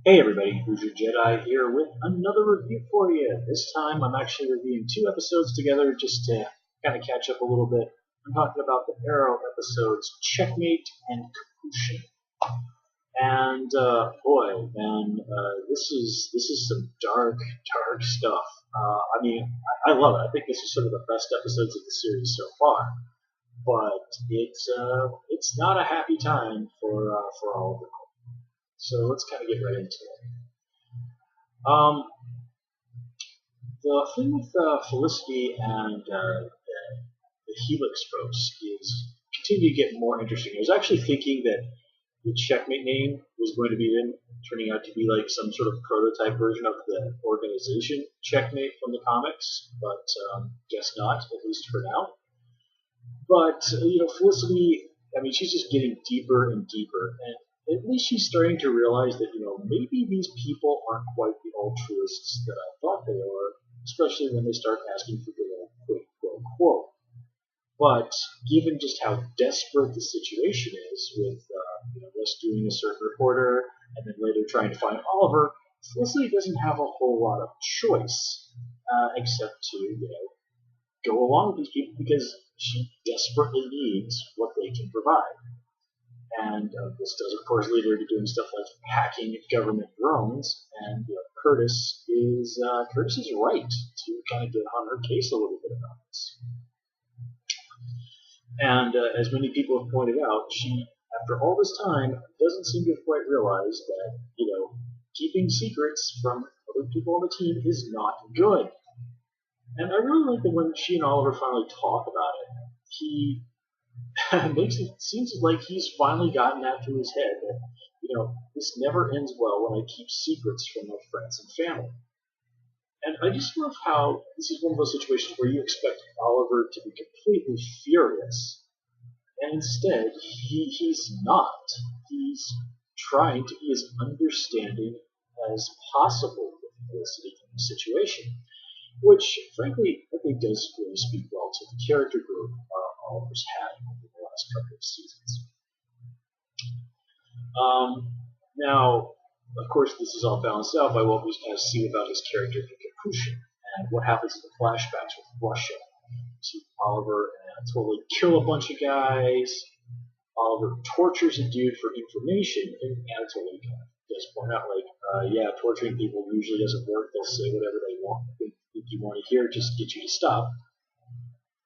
Hey everybody, Hoosier Jedi here with another review for you. This time I'm actually reviewing two episodes together just to kind of catch up a little bit. I'm talking about the Arrow episodes Checkmate and Kapiushon. And boy, man, this is some dark stuff. I love it. I think this is some of the best episodes of the series so far. But it's not a happy time for Oliver. So let's kind of get right into it. Um, the thing with Felicity and the Helix folks is continue to get more interesting. I was actually thinking that the Checkmate name was going to be them turning out to be like some sort of prototype version of the organization Checkmate from the comics, but guess not, at least for now. But Felicity, I mean, she's just getting deeper and deeper, and at least she's starting to realize that maybe these people aren't quite the altruists that I thought they were, especially when they start asking for the old quid pro quo. But given just how desperate the situation is, with rescuing a certain reporter and then later trying to find Oliver, Felicity doesn't have a whole lot of choice except to go along with these people because she desperately needs what they can provide. And this does, of course, lead her to doing stuff like hacking government drones. And Curtis is right to kind of get on her case a little bit about this. And as many people have pointed out, she, after all this time, doesn't seem to have quite realized that keeping secrets from other people on the team is not good. And I really like that when she and Oliver finally talk about it, he makes it seems like he's finally gotten that through his head that this never ends well when I keep secrets from my friends and family. And I just love how this is one of those situations where you expect Oliver to be completely furious, and instead he's not. He's trying to be as understanding as possible with Felicity in the situation, which frankly I think does really speak well to the character growth Oliver's had over the last couple of seasons. Now, of course, this is all balanced out by what we kind of see about his character in Kapiushon and what happens in the flashbacks with Russia. You see Oliver totally kill a bunch of guys. Oliver tortures a dude for information, and Anatoly kind of does point out, like, yeah, torturing people usually doesn't work. They'll say whatever they want. If you want to hear, just get you to stop.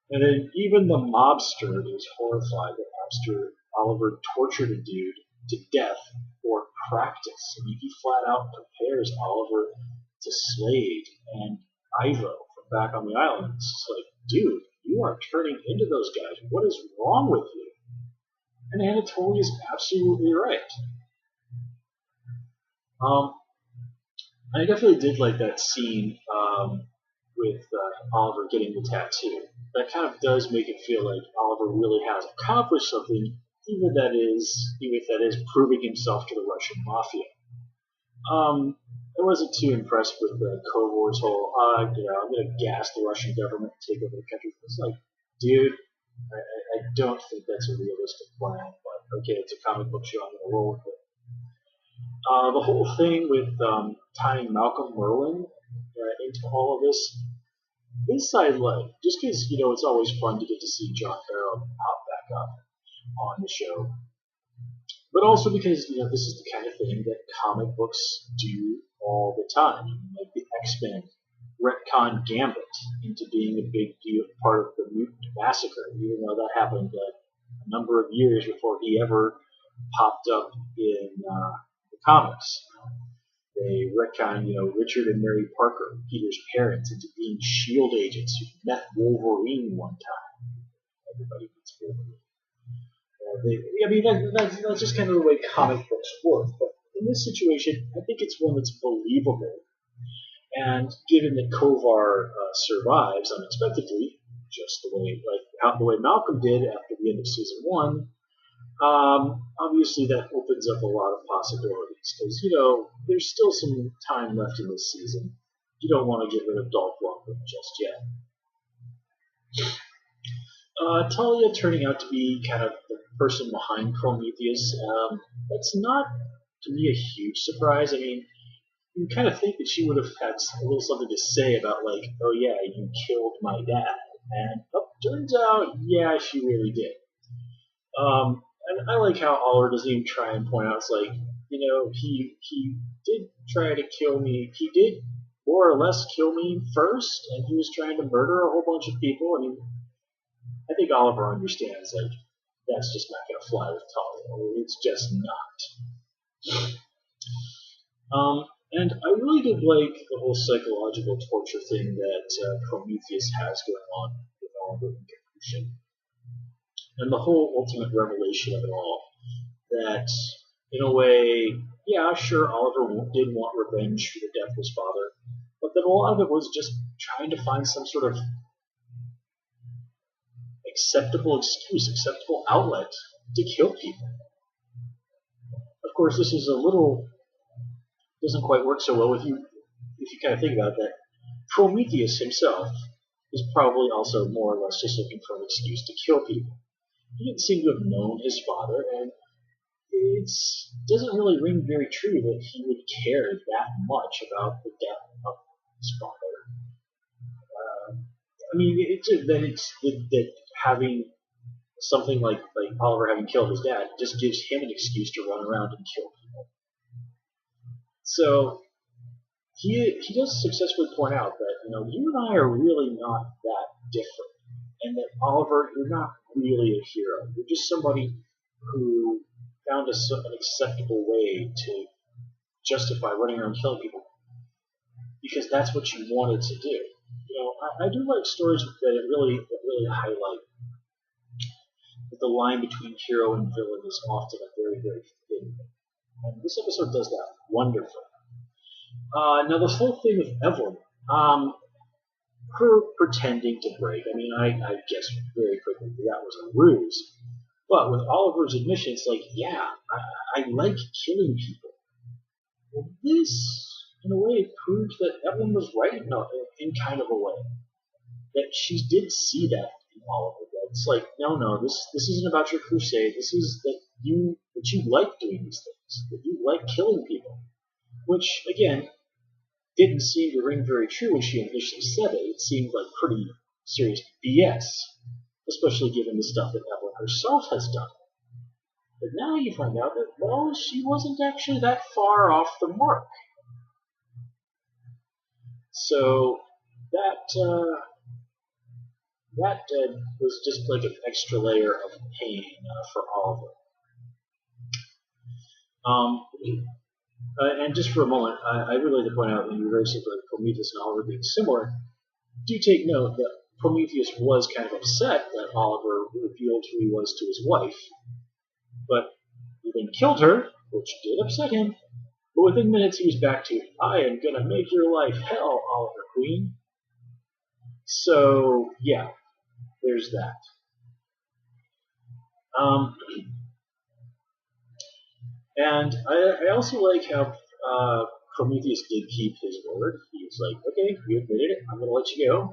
And then even the mobster is horrified that Oliver tortured a dude to death for practice. I mean, he flat out compares Oliver to Slade and Ivo from back on the island. It's just like, dude, you are turning into those guys. What is wrong with you? And Anatoly is absolutely right. I definitely did like that scene with Oliver getting the tattoo. That kind of does make it feel like Oliver really has accomplished something, even if that is proving himself to the Russian mafia. I wasn't too impressed with the Kovor's whole, I'm going to gas the Russian government and take over the country. It's like, dude, I don't think that's a realistic plan, but okay, it's a comic book show, I'm going to roll with it. The whole thing with tying Malcolm Merlin into all of this side leg, just because it's always fun to get to see John Farrell pop back up on the show, but also because this is the kind of thing that comic books do all the time, like the X-Men retcon Gambit into being a big deal part of the Mutant Massacre, even though that happened a number of years before he ever popped up in the comics. They retcon, Richard and Mary Parker, Peter's parents, into being S.H.I.E.L.D. agents who met Wolverine one time. Everybody meets Wolverine. That's just kind of the way comic books work. But in this situation, I think it's one that's believable. And given that Kovar survives unexpectedly, just the way Malcolm did after the end of season one, obviously that opens up a lot of possibilities because there's still some time left in this season. You don't want to get rid of Dolph Lundgren just yet. Talia turning out to be kind of the person behind Prometheus. That's not to me a huge surprise. I mean, you kind of think that she would have had a little something to say about, like, oh yeah, you killed my dad. And turns out, yeah, she really did. And I like how Oliver doesn't even try and point out, it's like, he did try to kill me. He did more or less kill me first, and he was trying to murder a whole bunch of people. I mean, I think Oliver understands, like, that's just not going to fly with Talia. It's just not. And I really did like the whole psychological torture thing that Prometheus has going on with Oliver and Kapiushon. And the whole ultimate revelation of it all. That, in a way, yeah, sure, Oliver did want revenge for the death of his father, but that a lot of it was just trying to find some sort of acceptable excuse, acceptable outlet to kill people. Of course, this is doesn't quite work so well with you if you kind of think about that. Prometheus himself is probably also more or less just looking for an excuse to kill people. He didn't seem to have known his father, and it doesn't really ring very true that he would care that much about the death of his father. I mean, that having something like Oliver having killed his dad just gives him an excuse to run around and kill people. So he does successfully point out that, you and I are really not that different, and that Oliver, you're not really a hero. You're just somebody who found an acceptable way to justify running around killing people because that's what you wanted to do. I do like stories that really highlight that the line between hero and villain is often a very, very thin one. And this episode does that wonderfully. Now, this whole thing with Evelyn, her pretending to break, I mean, I guess very quickly that was a ruse. But with Oliver's admission, it's like, yeah, I like killing people. Well, this, in a way, proves that Evelyn was right in kind of a way. That she did see that in Oliver. That it's like, no, this isn't about your crusade. This is that you like doing these things. That you like killing people. Which, again, didn't seem to ring very true when she initially said it. It seemed like pretty serious BS. Especially given the stuff that Evelyn herself has done. But now you find out that, well, she wasn't actually that far off the mark. So that was just like an extra layer of pain for Oliver. And just for a moment, I really like to point out, when you very simply Prometheus and Oliver being similar, do take note that Prometheus was kind of upset that Oliver revealed who he was to his wife, but he then killed her, which did upset him. But within minutes, he was back to, I am gonna make your life hell, Oliver Queen. So yeah, there's that. And I also like how Prometheus did keep his word. He was like, okay, you admitted it. I'm going to let you go. I'm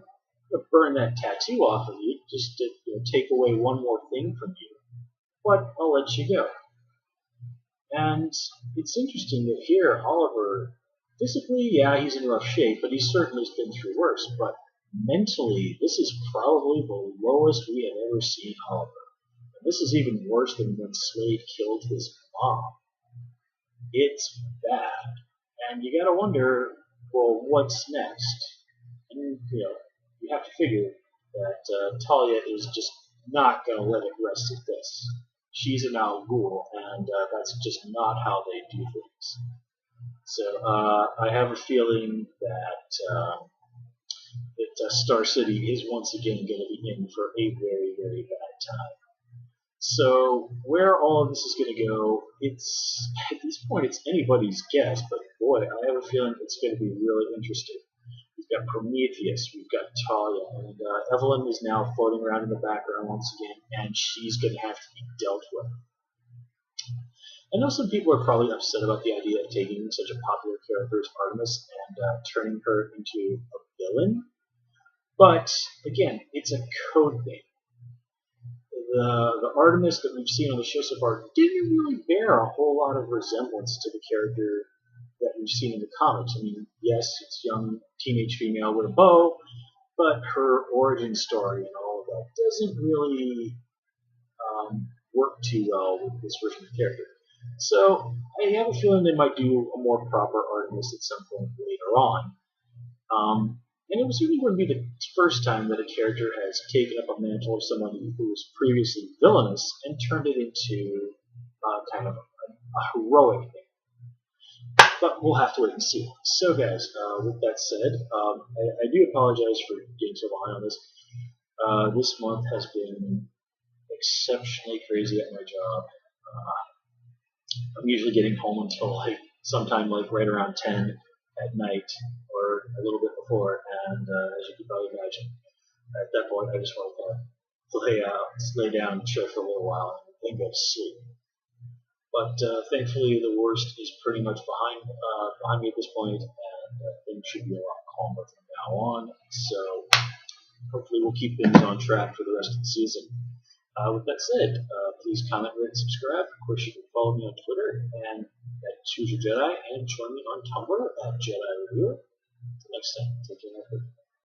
going to burn that tattoo off of you just to take away one more thing from you. But I'll let you go. And it's interesting that here, Oliver, physically, yeah, he's in rough shape, but he's certainly been through worse. But mentally, this is probably the lowest we have ever seen Oliver. And this is even worse than when Slade killed his mom. It's bad. And you gotta wonder, well, what's next? And, you have to figure that Talia is just not gonna let it rest at this. She's an Al Ghul, and that's just not how they do things. So I have a feeling that Star City is once again going to be in for a very, very bad time. So where all of this is going to go, at this point it's anybody's guess, but boy, I have a feeling it's going to be really interesting. We've got Prometheus, we've got Talia, and Evelyn is now floating around in the background once again, and she's going to have to be dealt with. I know some people are probably upset about the idea of taking such a popular character as Artemis and turning her into a villain, but again, it's a code name. the Artemis that we've seen on the show so far didn't really bear a whole lot of resemblance to the character that we've seen in the comics. I mean, yes, it's a young teenage female with a bow, but her origin story and all of that doesn't really work too well with this version of the character. So I have a feeling they might do a more proper Artemis at some point later on. And it certainly wouldn't be the first time that a character has taken up a mantle of somebody who was previously villainous and turned it into kind of a heroic thing. But we'll have to wait and see. So, guys, with that said, I do apologize for getting so behind on this. This month has been exceptionally crazy at my job. I'm usually getting home until sometime right around 10 at night or a little bit before, and as you can probably imagine, at that point I just want to lay down and chill for a little while and go to sleep. But thankfully the worst is pretty much behind me at this point, and things should be a lot calmer from now on. So hopefully we'll keep things on track for the rest of the season. With that said, please comment, rate, and subscribe. Of course, you can follow me on Twitter and at Choose Your Jedi, and join me on Tumblr at Jedi Reviewer. Until next time, take care.